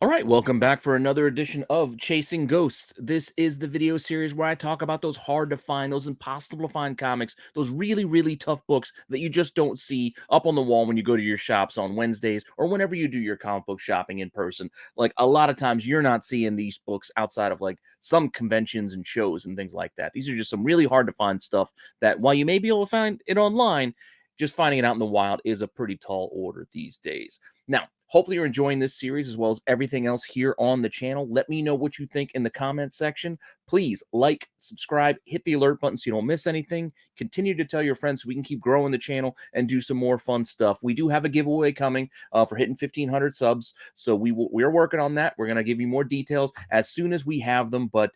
All right, welcome back for another edition of Chasing Ghosts. This is the video series where I talk about those hard to find, those impossible to find comics, those really, really tough books that you just don't see up on the wall when you go to your shops on Wednesdays or whenever you do your comic book shopping in person. Like a lot of times you're not seeing these books outside of like some conventions and shows and things like that. These are just some really hard to find stuff that while you may be able to find it online, just finding it out in the wild is a pretty tall order these days. Now, hopefully you're enjoying this series as well as everything else here on the channel. Let me know what you think in the comments section. Please like, subscribe, hit the alert button so you don't miss anything. Continue to tell your friends so we can keep growing the channel and do some more fun stuff. We do have a giveaway coming for hitting 1,500 subs, so we're working on that. We're going to give you more details as soon as we have them, but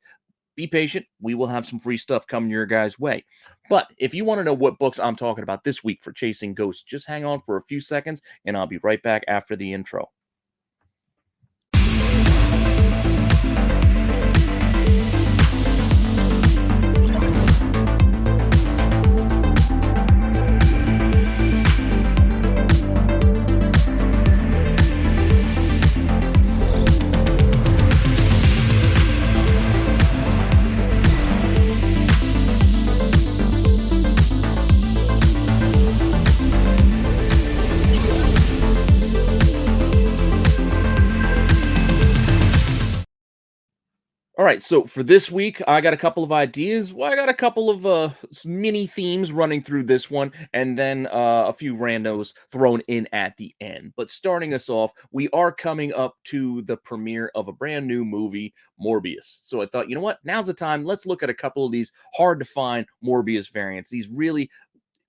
be patient. We will have some free stuff coming your guys' way. But if you want to know what books I'm talking about this week for Chasing Ghosts, just hang on for a few seconds, and I'll be right back after the intro. All right, so for this week, I got a couple of ideas. Well, I got a couple of mini themes running through this one, and then a few randos thrown in at the end. But starting us off, we are coming up to the premiere of a brand new movie, Morbius. So I thought, you know what? Now's the time. Let's look at a couple of these hard to find Morbius variants. These really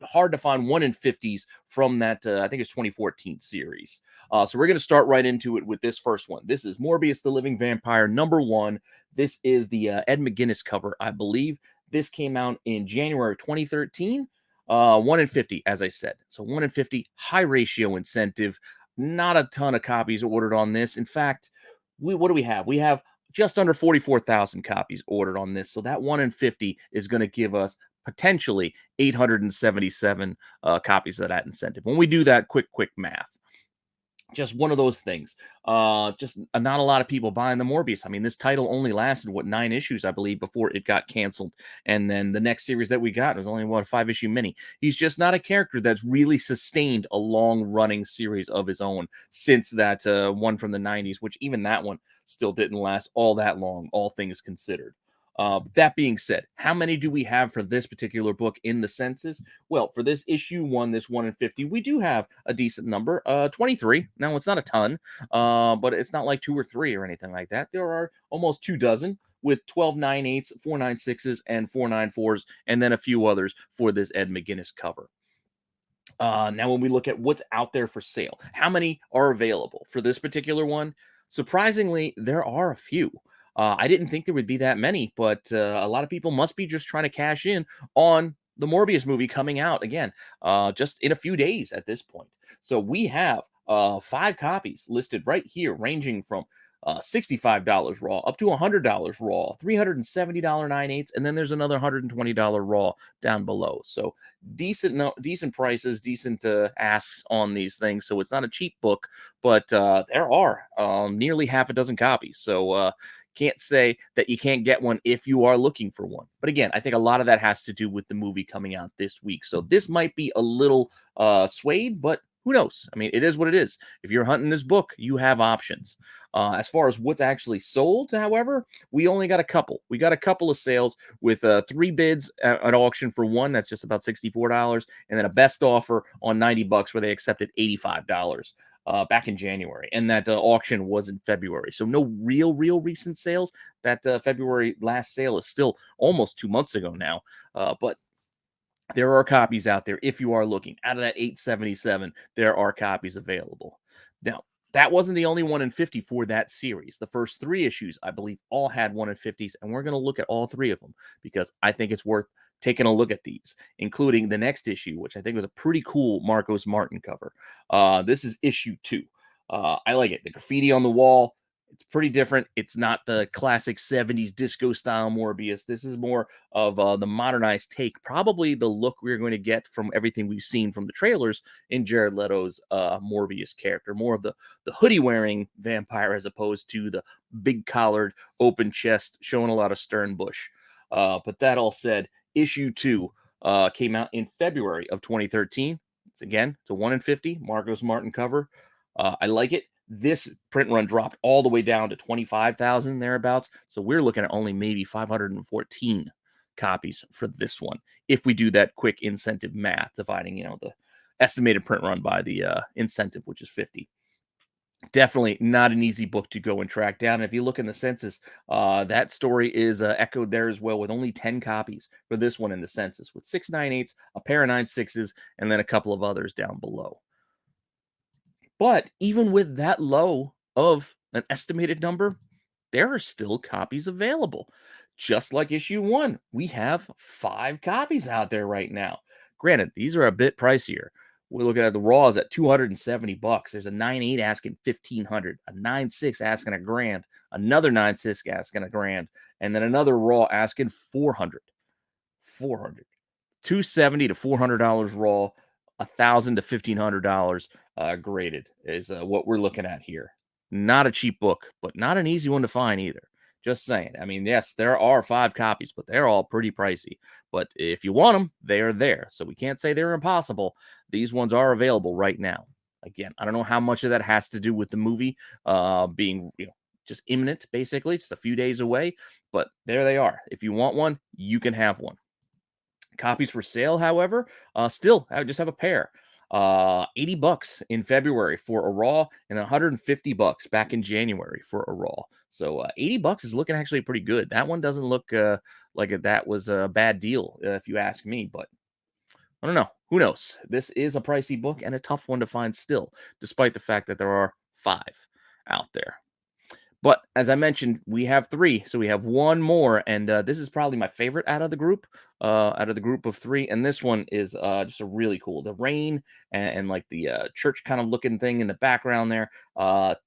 hard to find 1 in 50s from that I think it's 2014 series. So we're going to start right into it with this first one. This is Morbius the Living Vampire #1. This is the Ed McGuinness cover, I believe. This came out in January 2013. 1 in 50, as I said. So 1 in 50, high ratio incentive. Not a ton of copies ordered on this. In fact, what do we have? We have just under 44,000 copies ordered on this. So that 1 in 50 is going to give us potentially 877 copies of that incentive. When we do that quick math, just one of those things. Just not a lot of people buying the Morbius. I mean, this title only lasted, 9 issues, I believe, before it got canceled. And then the next series that we got was only, a 5-issue mini. He's just not a character that's really sustained a long-running series of his own since that one from the 90s, which even that one still didn't last all that long, all things considered. That being said, how many do we have for this particular book in the census? Well, for this issue 1, this 1 in 50, we do have a decent number, 23. Now, it's not a ton, but it's not like 2 or 3 or anything like that. There are almost 2 dozen with 12 9/8s, 4 9/6s, and 4 9/4s, and then a few others for this Ed McGuinness cover. Now, when we look at what's out there for sale, how many are available for this particular one? Surprisingly, there are a few. I didn't think there would be that many, but a lot of people must be just trying to cash in on the Morbius movie coming out again, just in a few days at this point. So we have 5 copies listed right here, ranging from $65 raw up to $100 raw, $370 9/8, and then there's another $120 raw down below. So decent prices, decent asks on these things. So it's not a cheap book, but there are nearly half a dozen copies. So can't say that you can't get one if you are looking for one. But again, I think a lot of that has to do with the movie coming out this week. So this might be a little swayed, but who knows? I mean, it is what it is. If you're hunting this book, you have options. As far as what's actually sold, however, we only got a couple. We got a couple of sales with 3 bids at auction for one. That's just about $64. And then a best offer on $90 where they accepted $85. Back in January, and that auction was in February. So no real recent sales. That February last sale is still almost 2 months ago now, but there are copies out there if you are looking. Out of that 877, there are copies available. Now, that wasn't the only 1 in 50 for that series. The first 3 issues, I believe, all had 1 in 50s, and we're going to look at all 3 of them because I think it's worth taking a look at these, including the next issue, which I think was a pretty cool Marcos Martin cover. This is issue 2. I like it. The graffiti on the wall, It's pretty different. It's not the classic 70s disco style Morbius. This is more of the modernized take. Probably the look we're going to get from everything we've seen from the trailers in Jared Leto's Morbius character. More of the hoodie wearing vampire as opposed to the big collared, open chest, showing a lot of stern bush. But that all said, issue 2 came out in February of 2013. Again, it's a 1 in 50 Marcos Martin cover. I like it. This print run dropped all the way down to 25,000 thereabouts. So we're looking at only maybe 514 copies for this one. If we do that quick incentive math, dividing, the estimated print run by the incentive, which is 50. Definitely not an easy book to go and track down. And if you look in the census, that story is echoed there as well, with only 10 copies for this one in the census, with 698s, a pair of 96s, and then a couple of others down below. But even with that low of an estimated number, there are still copies available. Just like issue 1, we have 5 copies out there right now. Granted, these are a bit pricier. We're looking at the raws at $270. There's a 9.8 asking $1,500, a 9.6 asking $1,000, another 9.6 asking $1,000, and then another raw asking $400. $270 to $400 raw, $1,000 to $1,500 graded is what we're looking at here. Not a cheap book, but not an easy one to find either. Just saying. I mean, yes, there are 5 copies, but they're all pretty pricey. But if you want them, they are there. So we can't say they're impossible. These ones are available right now. Again, I don't know how much of that has to do with the movie being, just imminent, basically, just a few days away. But there they are. If you want one, you can have one. Copies for sale, however, still, I would just have a pair. $80 in February for a raw, and then $150 back in January for a raw. So $80 is looking actually pretty good. That one doesn't look like that was a bad deal, if you ask me. But I don't know. Who knows? This is a pricey book and a tough one to find still, despite the fact that there are 5 out there. But as I mentioned, we have 3, so we have one more, and this is probably my favorite out of the group of 3. And this one is just a really cool. The rain and like the church kind of looking thing in the background there.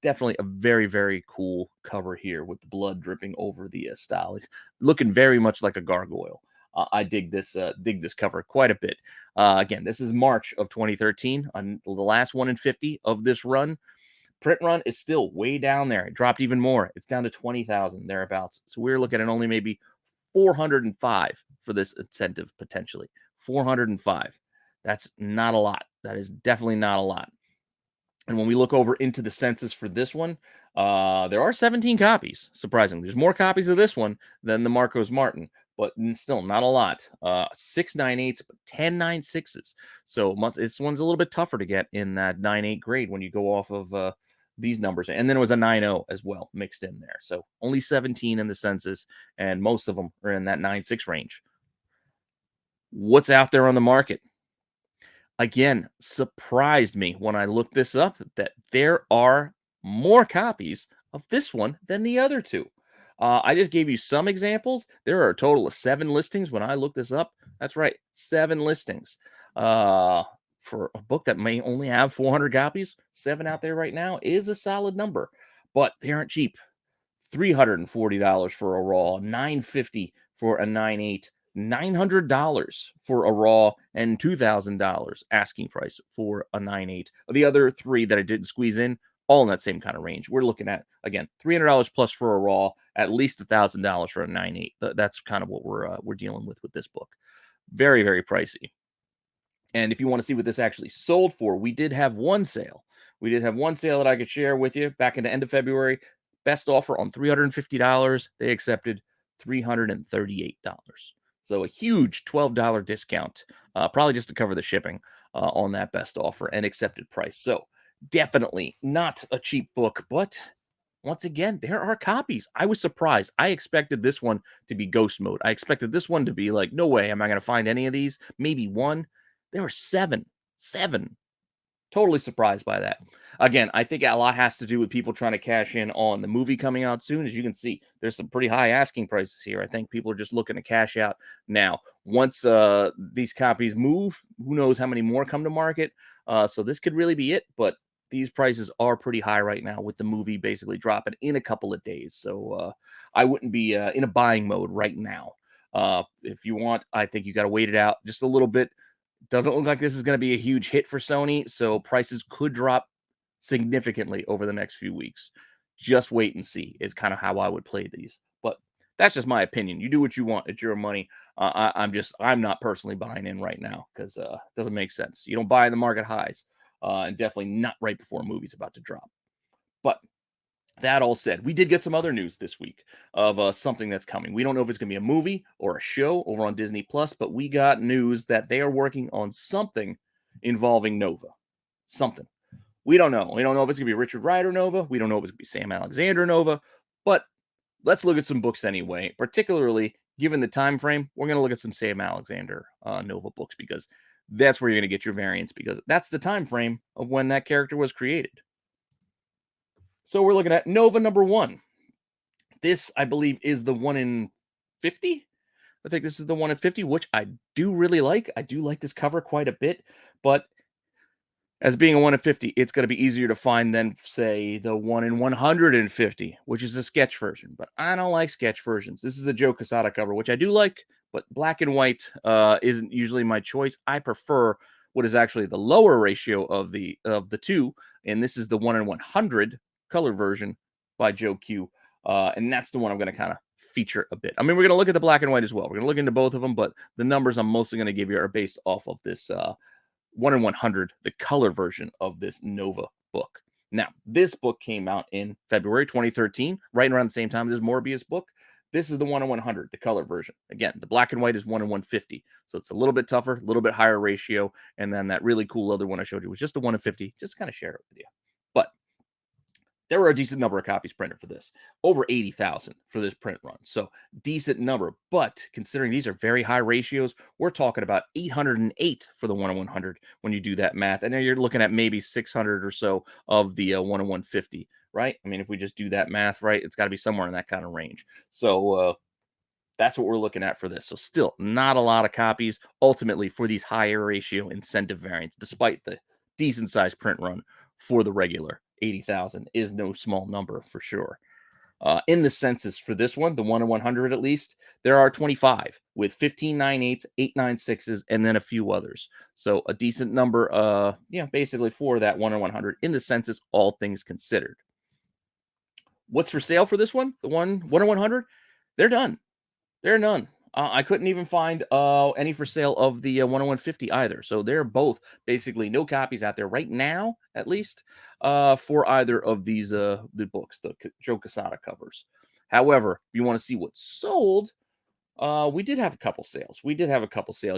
Definitely a very, very cool cover here with the blood dripping over the style. It's looking very much like a gargoyle. I dig this cover quite a bit. Again, this is March of 2013, on the last 1 in 50 of this run. Print run is still way down there. It dropped even more. It's down to 20,000 thereabouts. So we're looking at only maybe 405 for this incentive potentially. 405. That's not a lot. That is definitely not a lot. And when we look over into the census for this one, there are 17 copies. Surprisingly, there's more copies of this one than the Marcos Martin, but still not a lot. 6 9.8s, but 10 9.6s. So this one's a little bit tougher to get in that 9.8 grade when you go off of these numbers. And then it was a 9.0 as well mixed in there. So only 17 in the census, and most of them are in that 9.6 range. What's out there on the market? Again, surprised me when I looked this up that there are more copies of this one than the other 2. I just gave you some examples. There are a total of 7 listings when I looked this up. That's right, 7 listings. For a book that may only have 400 copies, 7 out there right now is a solid number, but they aren't cheap. $340 for a raw, $950 for a 9.8, $900 for a raw, and $2,000 asking price for a 9.8. The other 3 that I didn't squeeze in, all in that same kind of range. We're looking at, again, $300 plus for a raw, at least $1,000 for a 9.8. That's kind of what we're dealing with this book. Very, very pricey. And if you want to see what this actually sold for, we did have one sale. We did have one sale that I could share with you back in the end of February. Best offer on $350. They accepted $338. So a huge $12 discount, probably just to cover the shipping on that best offer and accepted price. So definitely not a cheap book, but once again, there are copies. I was surprised. I expected this one to be ghost mode. I expected this one to be like, no way am I going to find any of these. Maybe one. There were 7. Totally surprised by that. Again, I think a lot has to do with people trying to cash in on the movie coming out soon. As you can see, there's some pretty high asking prices here. I think people are just looking to cash out now. Once these copies move, who knows how many more come to market. So this could really be it. But these prices are pretty high right now with the movie basically dropping in a couple of days. So I wouldn't be in a buying mode right now. If you want, I think you got to wait it out just a little bit. Doesn't look like this is going to be a huge hit for Sony, so prices could drop significantly over the next few weeks. Just wait and see is kind of how I would play these. But that's just my opinion. You do what you want. It's your money. I'm not personally buying in right now because it doesn't make sense. You don't buy in the market highs, and definitely not right before a movie's about to drop. But that all said, we did get some other news this week of something that's coming. We don't know if it's going to be a movie or a show over on Disney Plus, but we got news that they are working on something involving Nova. Something. We don't know. We don't know if it's going to be Richard Rider Nova. We don't know if it's going to be Sam Alexander Nova. But let's look at some books anyway. Particularly given the time frame, we're going to look at some Sam Alexander Nova books because that's where you're going to get your variants because that's the time frame of when that character was created. So we're looking at Nova number 1. This, I believe, is the 1 in 50. I think this is the 1 in 50, which I do really like. I do like this cover quite a bit, but as being a 1 in 50, it's going to be easier to find than, say, the 1 in 150, which is a sketch version. But I don't like sketch versions. This is a Joe Quesada cover, which I do like, but black and white isn't usually my choice. I prefer what is actually the lower ratio of the two, and this is the 1 in 100 color version by Joe Q. And that's the one I'm going to kind of feature a bit. I mean, we're going to look at the black and white as well. We're going to look into both of them, but the numbers I'm mostly going to give you are based off of this 1 in 100, the color version of this Nova book. Now, this book came out in February 2013, right around the same time as this Morbius book. This is the 1 in 100, the color version. Again, the black and white is 1 in 150. So it's a little bit tougher, a little bit higher ratio. And then that really cool other one I showed you was just a 1 in 50, just to kind of share it with you. But there were a decent number of copies printed for this, over 80,000 for this print run. So decent number, but considering these are very high ratios, we're talking about 808 for the 1 in 100 when you do that math. And then you're looking at maybe 600 or so of the 1 in 150, right? I mean, if we just do that math, right, it's got to be somewhere in that kind of range. So that's what we're looking at for this. So still not a lot of copies ultimately for these higher ratio incentive variants, despite the decent sized print run for the regular. 80,000 is no small number for sure. In the census for this one, the 1 in 100 at least, there are 25 with 15 9/8s, 8 9/6s, and then a few others. So a decent number, basically for that 1 in 100 in the census, all things considered. What's for sale for this one? The 1 in 100? They're done. There are none. I couldn't even find any for sale of the 1 in 150 either. So they're both basically no copies out there right now, at least, for either of these the books, the Joe Quesada covers. However, if you want to see what's sold, we did have a couple sales.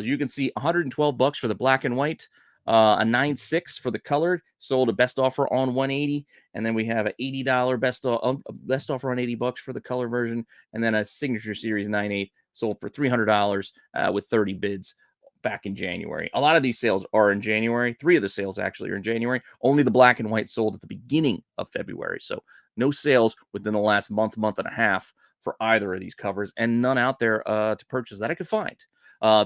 You can see $112 for the black and white, a 9.6 for the colored, sold a best offer on 180, and then we have an $80 best offer on $80 for the color version, and then a signature series 9.8 sold for $300 with 30 bids back in January. A lot of these sales are in January. 3 of the sales actually are in January. Only the black and white sold at the beginning of February. So no sales within the last month and a half for either of these covers, and none out there to purchase that I could find.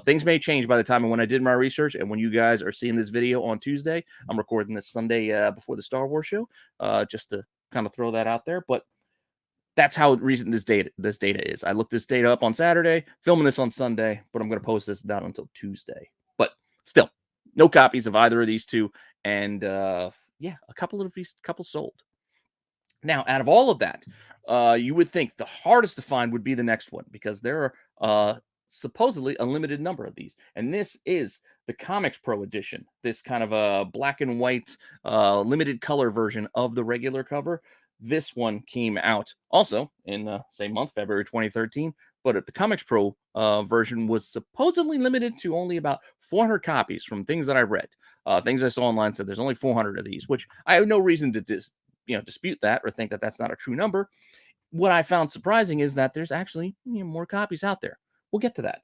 Things may change by the time of when I did my research, and when you guys are seeing this video on Tuesday. I'm recording this Sunday before the Star Wars show, just to kind of throw that out there. But that's how recent this data is. I looked this data up on Saturday, filming this on Sunday, but I'm going to post this down until Tuesday. But still, no copies of either of these two, and a couple sold. Now, out of all of that, you would think the hardest to find would be the next one because there are supposedly a limited number of these. And this is the Comics Pro edition, this kind of a black and white limited color version of the regular cover. This one came out also in the same month, February 2013, but the Comics Pro version was supposedly limited to only about 400 copies from things that I've read. Things I saw online said there's only 400 of these, which I have no reason to dispute that or think that that's not a true number. What I found surprising is that there's actually more copies out there. We'll get to that.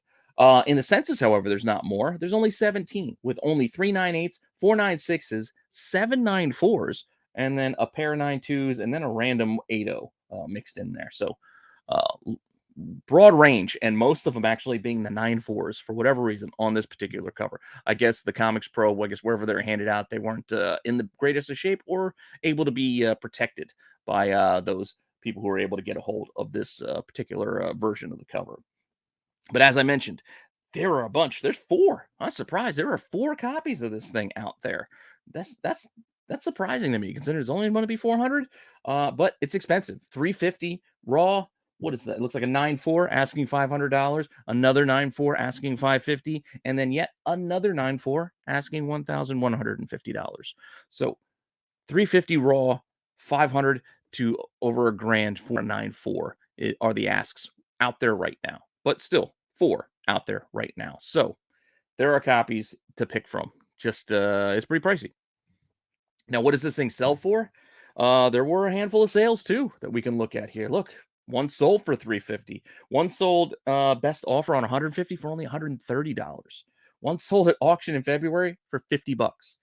In the census, however, there's not more. There's only 17 with only 3 9/8s, 4 9/6s, 7 9/4s, and then a pair of 9/2s, and then a random 8/0 mixed in there. So broad range, and most of them actually being the 9.4s for whatever reason on this particular cover. I guess the Comics Pro, I guess wherever they're handed out, they weren't in the greatest of shape or able to be protected by those people who were able to get a hold of this particular version of the cover. But as I mentioned, there are a bunch. There's four. I'm surprised there are four copies of this thing out there. That's surprising to me, considering it's only going to be 400. But it's expensive. 350 raw. What is that? It looks like a 9.4 asking $500, another 9.4 asking 550, and then yet another 9.4 asking $1,150. So 350 raw, 500 to over a grand for a 9.4 are the asks out there right now. But still, four out there right now. So there are copies to pick from. Just it's pretty pricey. Now, what does this thing sell for? There were a handful of sales too that we can look at here. Look, one sold for 350. One sold best offer on 150 for only $130. One sold at auction in February for 50 bucks.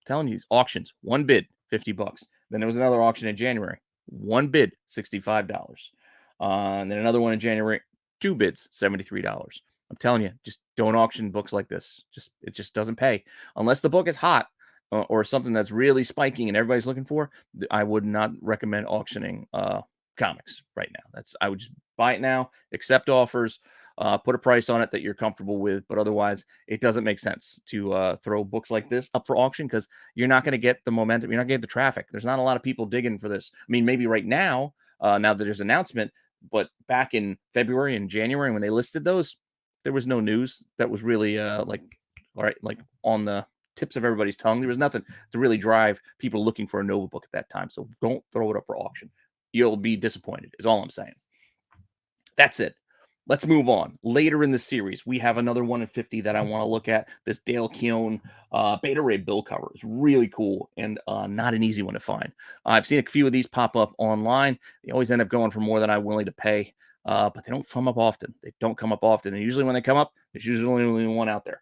Telling you, auctions, one bid, 50 bucks. Then there was another auction in January, one bid, $65. And then another one in January, two bids, $73. I'm telling you, just don't auction books like this. It just doesn't pay unless the book is hot or something that's really spiking and everybody's looking for. I would not recommend auctioning comics right now. I would just buy it now, accept offers, put a price on it that you're comfortable with, but otherwise it doesn't make sense to throw books like this up for auction because you're not going to get the momentum. You're not getting the traffic. There's not a lot of people digging for this. I mean, maybe right now, now that there's an announcement, but back in February and January when they listed those, there was no news that was really like on the tips of everybody's tongue. There was nothing to really drive people looking for a Nova book at that time. So don't throw it up for auction. You'll be disappointed is all I'm saying. That's it. Let's move on. Later in the series, we have another 1 in 50 that I want to look at. This Dale Keown Beta Ray bill cover is really cool and not an easy one to find. I've seen a few of these pop up online. They always end up going for more than I'm willing to pay, but they don't come up often. They don't come up often. And usually when they come up, there's usually only one out there.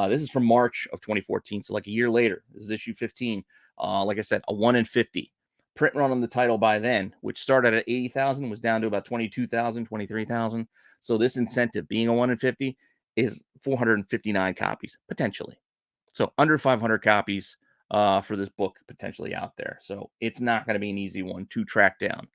This is from March of 2014, so like a year later. This is issue 15. Like I said, a 1 in 50. Print run on the title by then, which started at 80,000, was down to about 22,000, 23,000. So this incentive, being a 1 in 50, is 459 copies, potentially. So under 500 copies for this book potentially out there. So it's not going to be an easy one to track down.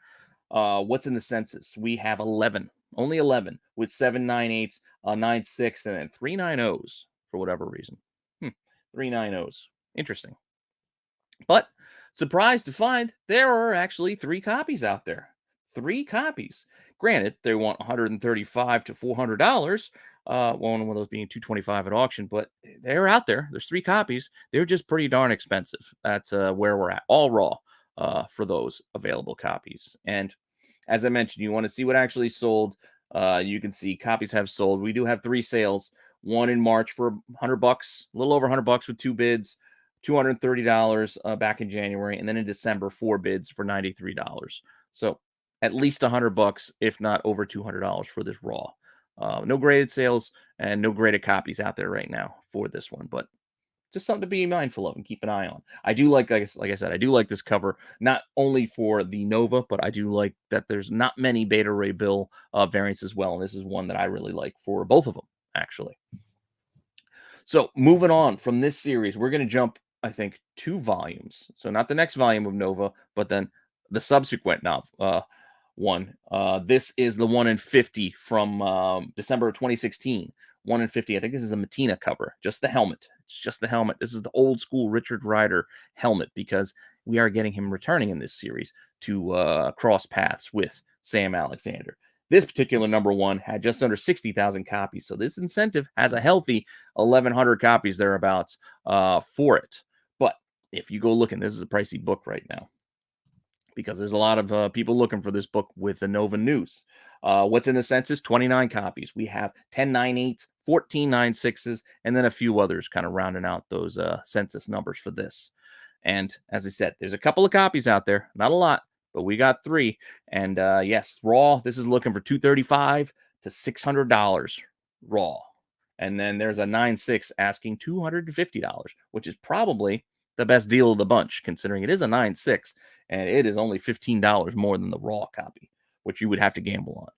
What's in the census? We have 11, only 11, with 7 9/8, 9/6, and then 3 9/0s for whatever reason. 3 9/0s. Interesting. But surprised to find there are actually 3 copies out there. 3 copies. Granted, they want $135 to $400. One of those being $225 at auction, but they're out there. There's 3 copies. They're just pretty darn expensive. That's where we're at. All raw for those available copies. And as I mentioned, you want to see what actually sold. You can see copies have sold. We do have 3 sales. One in March for $100, a little over $100 with 2 bids. $230 back in January, and then in December, 4 bids for $93. So at least $100, if not over $200 for this raw. No graded sales and no graded copies out there right now for this one, but just something to be mindful of and keep an eye on. I do like I said, I do like this cover, not only for the Nova, but I do like that there's not many Beta Ray Bill variants as well, and this is one that I really like for both of them, actually. So moving on from this series, we're going to jump, I think, 2 volumes. So not the next volume of Nova, but then the subsequent one. This is the 1 in 50 from December of 2016. 1 in 50. I think this is a Matina cover. Just the helmet. It's just the helmet. This is the old school Richard Rider helmet because we are getting him returning in this series to cross paths with Sam Alexander. This particular number 1 had just under 60,000 copies. So this incentive has a healthy 1,100 copies thereabouts for it. But if you go looking, this is a pricey book right now because there's a lot of people looking for this book with the Nova news. What's in the census? 29 copies. We have 10 9/8s, 14 9/6s, and then a few others kind of rounding out those census numbers for this. And as I said, there's a couple of copies out there, not a lot, but we got 3. And yes, raw, this is looking for $235 to $600 raw. And then there's a 9/6 asking $250, which is probably the best deal of the bunch, considering it is a 9/6 and it is only $15 more than the raw copy, which you would have to gamble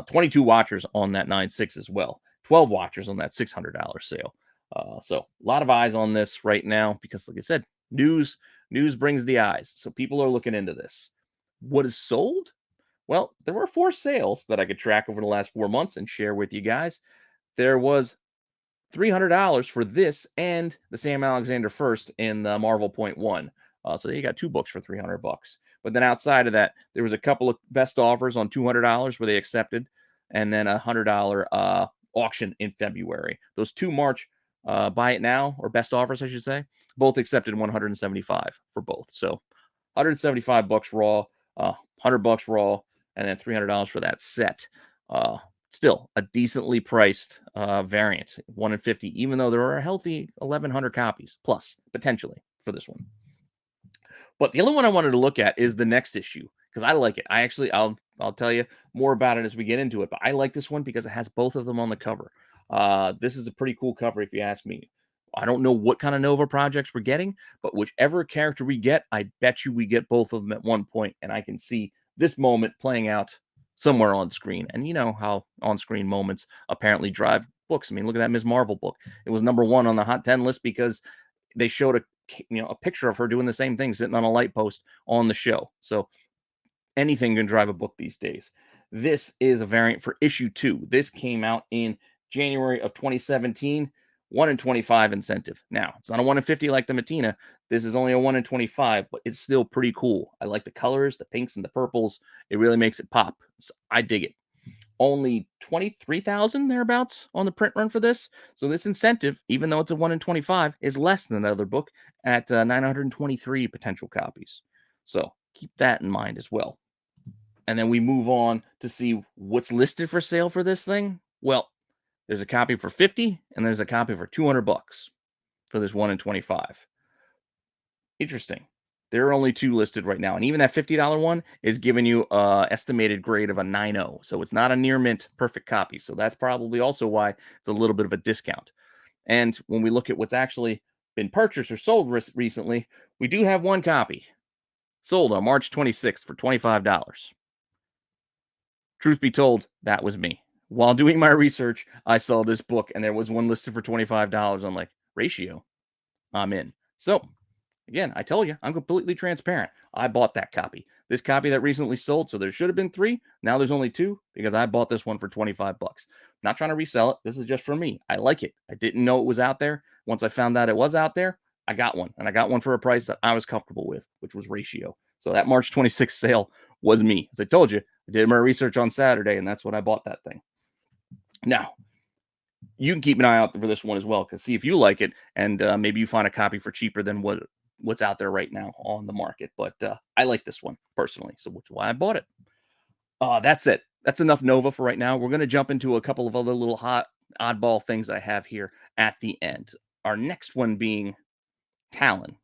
22 watchers on that 9.6 as well. 12 watchers on that $600 sale. So a lot of eyes on this right now because, like I said, news brings the eyes. So people are looking into this. What is sold? Well, there were 4 sales that I could track over the last 4 months and share with you guys. There was $300 for this and the Sam Alexander first in the Marvel Point One. So you got 2 books for $300. But then outside of that, there was a couple of best offers on $200 where they accepted, and then a $100 auction in February. Those 2 March buy it now or best offers, I should say, both accepted 175 for both. So $175 raw, $100 raw, and then $300 for that set. Still a decently priced variant, 1 in 50, even though there are a healthy 1,100 copies plus potentially for this one. But the other one I wanted to look at is the next issue because I like it. I'll tell you more about it as we get into it. But I like this one because it has both of them on the cover. This is a pretty cool cover if you ask me. I don't know what kind of Nova projects we're getting, but whichever character we get, I bet you we get both of them at one point, and I can see this moment playing out somewhere on screen. And you know how on-screen moments apparently drive books. I mean, look at that Ms. Marvel book. It was #1 on the Hot 10 list because they showed a picture of her doing the same thing, sitting on a light post on the show. So anything can drive a book these days. This is a variant for issue 2. This came out in January of 2017. 1 in 25 incentive. Now, it's not a 1 in 50 like the Matina. This is only a 1 in 25, but it's still pretty cool. I like the colors, the pinks and the purples. It really makes it pop. So I dig it. Only 23,000 thereabouts on the print run for this. So this incentive, even though it's a 1 in 25, is less than another book at 923 potential copies. So keep that in mind as well. And then we move on to see what's listed for sale for this thing. Well, there's a copy for 50 and there's a copy for $200 for this 1 in 25. Interesting. There are only 2 listed right now. And even that $50 one is giving you an estimated grade of a 9.0. So it's not a near mint perfect copy. So that's probably also why it's a little bit of a discount. And when we look at what's actually been purchased or sold recently, we do have 1 copy sold on March 26th for $25. Truth be told, that was me. While doing my research, I saw this book and there was one listed for $25. I'm like, ratio, I'm in. So again, I tell you, I'm completely transparent. I bought that copy. This copy that recently sold, so there should have been 3. Now there's only 2 because I bought this one for $25. Not trying to resell it. This is just for me. I like it. I didn't know it was out there. Once I found out it was out there, I got one. And I got one for a price that I was comfortable with, which was ratio. So that March 26th sale was me. As I told you, I did my research on Saturday, and that's when I bought that thing. Now, you can keep an eye out for this one as well, because see if you like it, and maybe you find a copy for cheaper than what's out there right now on the market. But I like this one personally, so which is why I bought it. That's it. That's enough Nova for right now. We're going to jump into a couple of other little oddball things I have here at the end. Our next one being Talon.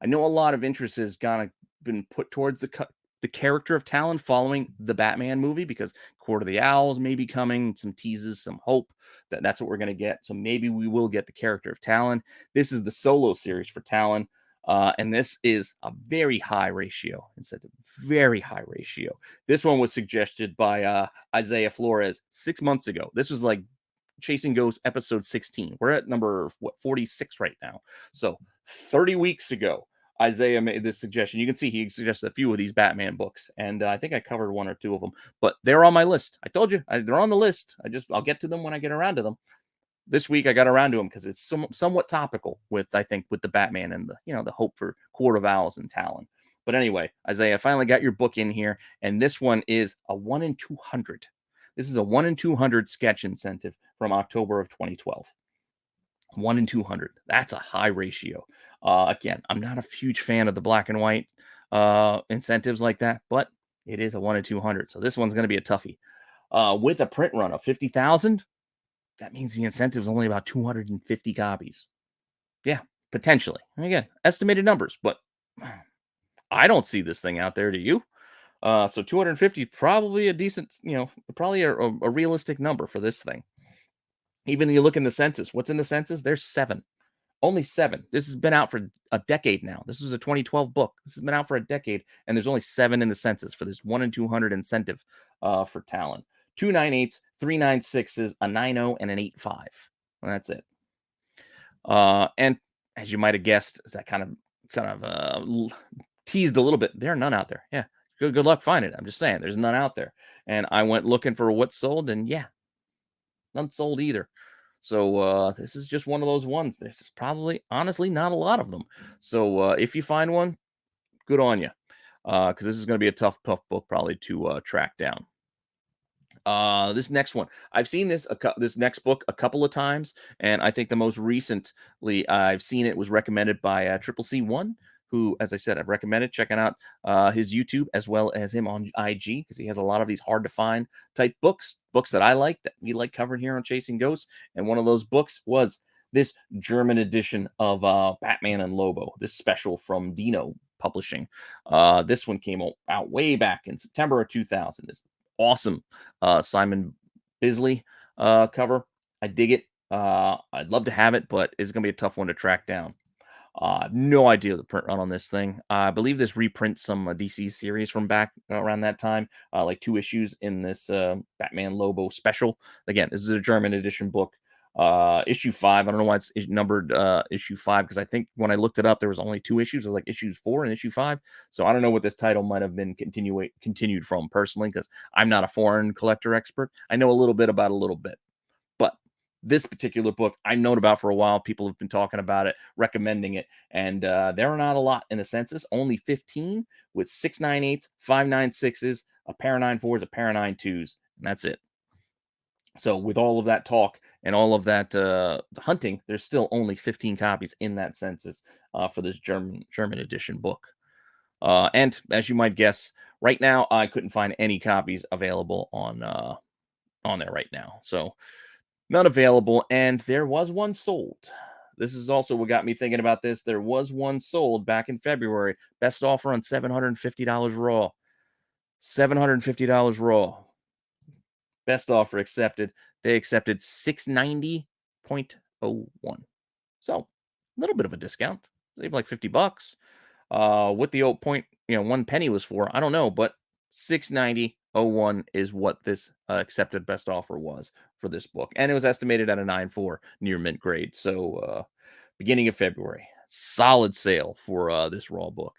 I know a lot of interest has been put towards the character of Talon following the Batman movie because Court of the Owls may be coming, some teases, some hope that's what we're going to get. So maybe we will get the character of Talon. This is the solo series for Talon. And this is a very high ratio. It's a very high ratio. This one was suggested by Isaiah Flores 6 months ago. This was like Chasing Ghosts episode 16. We're at number 46 right now. So 30 weeks ago, Isaiah made this suggestion. You can see he suggested a few of these Batman books, and I think I covered 1 or 2 of them, but they're on my list. I told you they're on the list. I'll get to them when I get around to them. This week I got around to them because it's somewhat topical with the Batman and the hope for Court of Owls and Talon. But anyway, Isaiah, finally got your book in here, and this one is a 1 in 200. This is a 1 in 200 sketch incentive from October of 2012. 1 in 200. That's a high ratio. Again, I'm not a huge fan of the black and white incentives like that, but it is a 1 in 200. So this one's going to be a toughie. With a print run of 50,000, that means the incentive is only about 250 copies. Yeah, potentially. Again, estimated numbers, but I don't see this thing out there. Do you? So 250 is probably a decent, probably a realistic number for this thing. Even you look in the census. What's in the census? There's 7. Only 7. This has been out for a decade now. This is a 2012 book. This has been out for a decade, and there's only 7 in the census for this 1 in 200 incentive for Talon. two 9/8s, three 9/6s, a 9/0, and an 8/5. And that's it. And as you might have guessed, as I teased a little bit, there are none out there. Yeah, good luck finding it. I'm just saying, there's none out there. And I went looking for what's sold, and yeah, none sold either. So this is just one of those ones. There's just probably, honestly, not a lot of them. So if you find one, good on you, because this is going to be a tough book probably to track down. This next one, I've seen this next book a couple of times, and I think the most recently I've seen it was recommended by Triple C1, who, as I said, I've recommended checking out his YouTube as well as him on IG, because he has a lot of these hard to find type books that I like, that we like covering here on Chasing Ghosts. And one of those books was this German edition of Batman and Lobo, this special from Dino Publishing. This one came out way back in September of 2000. This awesome Simon Bisley cover. I dig it. I'd love to have it, but it's going to be a tough one to track down. No idea the print run on this thing. I believe this reprints some DC series from back around that time, like 2 issues in this Batman Lobo special. Again, this is a German edition book. Issue 5. I don't know why it's numbered issue 5, because I think when I looked it up, there was only 2 issues. It was like issues 4 and issue 5. So I don't know what this title might have been continued from personally, because I'm not a foreign collector expert. I know a little bit about a little bit. But this particular book I've known about for a while. People have been talking about it, recommending it, and there are not a lot in the census. Only 15, with 6 9/8s, 5 9/6s, a pair of 9/4s, a pair of 9/2s, and that's it. So with all of that talk and all of that hunting, there's still only 15 copies in that census for this German edition book. And as you might guess, right now I couldn't find any copies available on there right now. So none available, and there was one sold. This is also what got me thinking about this. There was one sold back in February. Best offer on $750 raw. $750 raw. Best offer accepted. They accepted 690.01. So a little bit of a discount. Save like $50. What the old point, 1 penny was for, I don't know, but 690.01 is what this accepted best offer was for this book. And it was estimated at a 9.4 near mint grade. So beginning of February. Solid sale for this raw book.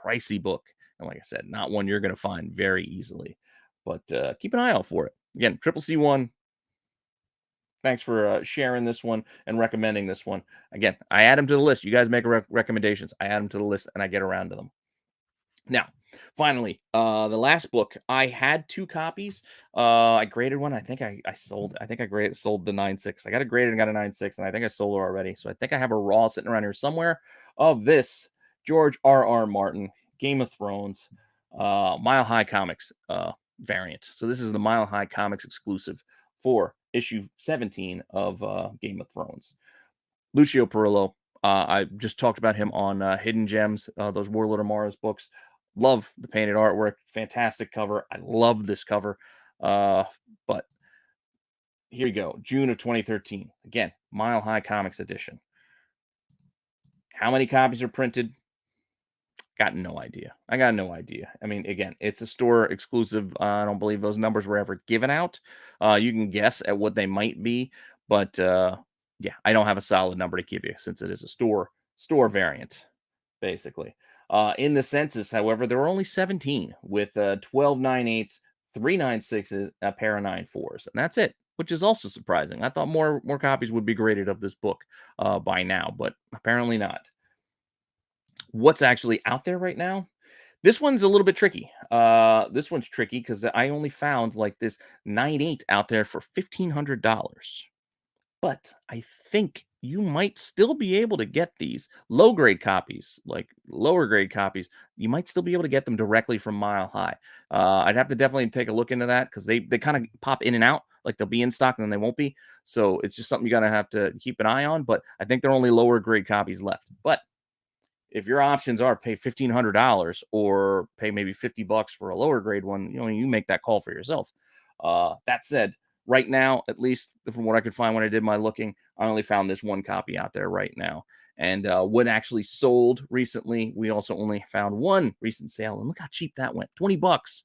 Pricey book. And like I said, not one you're going to find very easily. But keep an eye out for it. Again, Triple C1, thanks for sharing this one and recommending this one. Again, I add them to the list. You guys make recommendations. I add them to the list and I get around to them. Now, finally, the last book, I had 2 copies. I graded one. I think I sold. I think I sold the 9.6. I got it graded and got a 9.6, and I think I sold it already. So I think I have a raw sitting around here somewhere of this George R.R. Martin Game of Thrones Mile High Comics variant. So this is the Mile High Comics exclusive for issue 17 of Game of Thrones. Lucio Perillo. I just talked about him on Hidden Gems, those Warlord of Mars books. Love the painted artwork. Fantastic cover. I love this cover. But here you go. June of 2013. Again, Mile High Comics edition. How many copies are printed? Got no idea. I got no idea. I mean, again, it's a store exclusive. I don't believe those numbers were ever given out. You can guess at what they might be, but yeah, I don't have a solid number to give you since it is a store variant, basically. In the census, however, there were only 17 with 12 9/8s, 3 9/6s, a pair of 9/4s, and that's it, which is also surprising. I thought more copies would be graded of this book by now, but apparently not. What's actually out there right now? This one's a little bit tricky. This one's tricky because I only found like this 9/8 out there for $1,500. But I think you might still be able to get these low grade copies, like lower grade copies. You might still be able to get them directly from Mile High. I'd have to definitely take a look into that because they kind of pop in and out. Like they'll be in stock and then they won't be. So it's just something you're gonna have to keep an eye on. But I think there are only lower grade copies left. But if your options are pay $1,500 or pay maybe $50 for a lower grade one, you make that call for yourself. That said, right now, at least from what I could find when I did my looking, I only found this one copy out there right now. And what actually sold recently, we also only found one recent sale. And look how cheap that went, $20.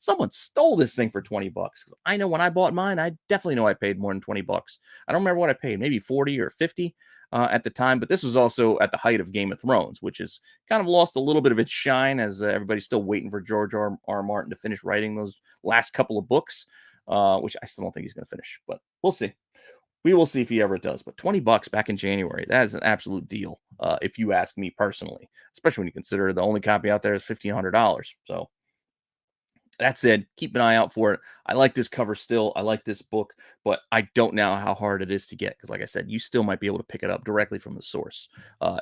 someone stole this thing for 20 bucks. 'Cause I know when I bought mine, I definitely know I paid more than 20 bucks. I don't remember what I paid, maybe 40 or 50 at the time, but this was also at the height of Game of Thrones, which is kind of lost a little bit of its shine as everybody's still waiting for George R. Martin to finish writing those last couple of books, which I still don't think he's going to finish, but we'll see. We will see if he ever does. But 20 bucks back in January, that is an absolute deal, if you ask me personally, especially when you consider the only copy out there is $1,500. So that said, keep an eye out for it. I like this cover still. I like this book, but I don't know how hard it is to get because, like I said, you still might be able to pick it up directly from the source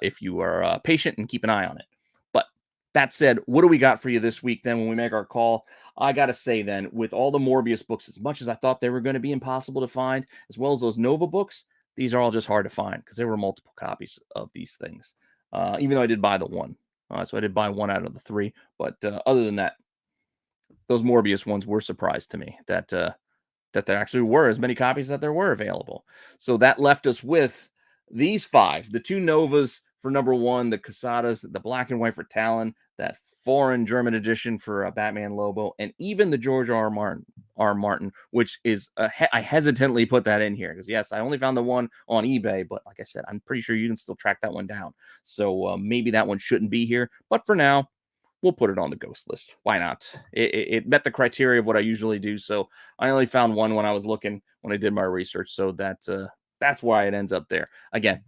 if you are patient and keep an eye on it. But that said, what do we got for you this week then when we make our call? I got to say then, with all the Morbius books, as much as I thought they were going to be impossible to find, as well as those Nova books, these are all just hard to find because there were multiple copies of these things. Even though I did buy the one. So I did buy one out of the three. But other than that, those Morbius ones were surprised to me that there actually were as many copies that there were available. So that left us with these five: the two Novas for number one, the Casadas, the black and white for Talon, that foreign German edition for Batman Lobo, and even the George R. Martin, which is I hesitantly put that in here because yes, I only found the one on eBay, but like I said, I'm pretty sure you can still track that one down. So maybe that one shouldn't be here, but for now, we'll put it on the ghost list. Why not? It met the criteria of what I usually do. So I only found one when I was looking when I did my research. So that's why it ends up there. Again,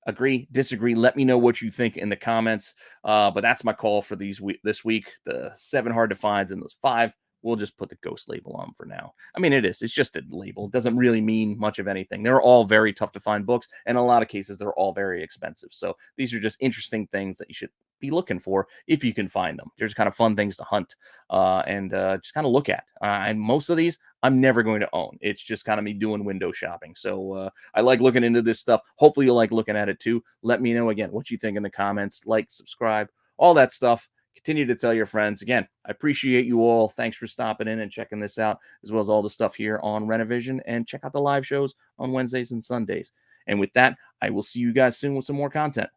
agree, disagree. Let me know what you think in the comments. But that's my call for this week. The 7 hard to finds and those 5. We'll just put the ghost label on for now. I mean, it is. It's just a label. It doesn't really mean much of anything. They're all very tough to find books. And in a lot of cases, they're all very expensive. So these are just interesting things that you should be looking for if you can find them. There's kind of fun things to hunt and just kind of look at. And most of these I'm never going to own. It's just kind of me doing window shopping. So I like looking into this stuff. Hopefully you'll like looking at it too. Let me know again what you think in the comments. Like, subscribe, all that stuff. Continue to tell your friends. Again, I appreciate you all. Thanks for stopping in and checking this out, as well as all the stuff here on Rennavision. And check out the live shows on Wednesdays and Sundays. And with that, I will see you guys soon with some more content.